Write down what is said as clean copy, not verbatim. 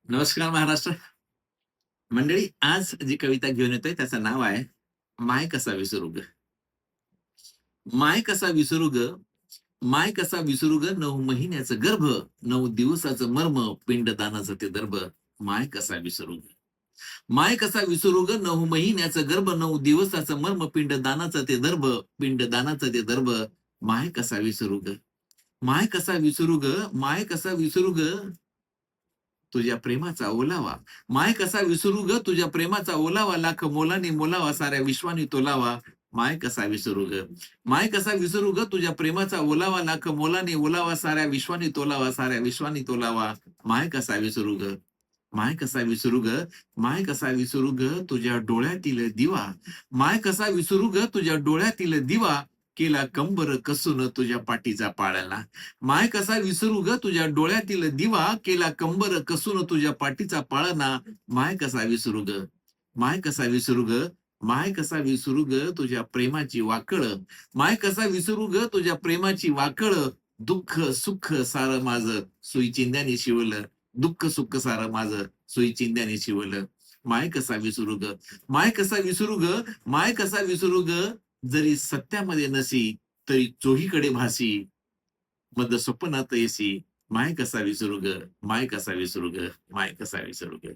नमस्कार महाराष्ट्र. मंडळी, आज जी कविता घेऊन येतोय त्याचं नाव आहे, माय कसा विसरू ग. माय कसा विसरू ग, माय कसा विसरू ग, 9 महिन्याचं गर्भ, 9 दिवसाचं मर्म, पिंडदानाचं ते दर्भ, माय कसा विसरू ग. माय कसा विसरू ग, 9 महिन्याचं गर्भ, 9 दिवसाचं मर्म, पिंडदानाचं ते दर्भ, पिंडदानाचं ते दर्भ, माय कसा विसरू ग. माय कसा विसरू ग, माय कसा विसरू ग, तुझ्या प्रेमाचा ओलावा. माय कसा विसरू ग, तुझ्या प्रेमाचा ओलावा, लाख मोलाने मोलावा, साऱ्या विश्वाने तोलावा. माय कसा विसरू ग. माय कसा विसरू ग, तुझ्या प्रेमाचा ओलावा, लाख मोलाने ओलावा, साऱ्या विश्वाने तोलावा, साऱ्या विश्वाने तोलावा. माय कसा विसरू ग. माय कसा विसरू ग, माय कसा विसरू ग, तुझ्या डोळ्यातील दिवा. माय कसा विसरू ग, तुझ्या डोळ्यातील दिवा, केला कंबर कसून तुझ्या पाठीचा पाळणा. माय कसा विसरू ग, तुझ्या डोळ्यातील दिवा, केला कंबर कसून तुझ्या पाठीचा पाळणा. माय कसा विसरू ग. माय कसा विसरू ग, माय कसा विसरू ग, तुझ्या प्रेमाची वाकळ. माय कसा विसरू ग, तुझ्या प्रेमाची वाकळ. दुःख सुख सारं माझं सुईचिंध्याने शिवलं. दुःख सुख सारं माझं सुईचिंध्याने शिवलं. माय कसा विसरू ग. माय कसा विसरू ग, माय कसा विसरू ग, जरी सत्यामध्ये नसी, तरी चोहीकडे भासी. मद स्वप्नात येसी. माय कसा विसरू ग, माय कसा विसरू ग, माय कसा विसरू ग.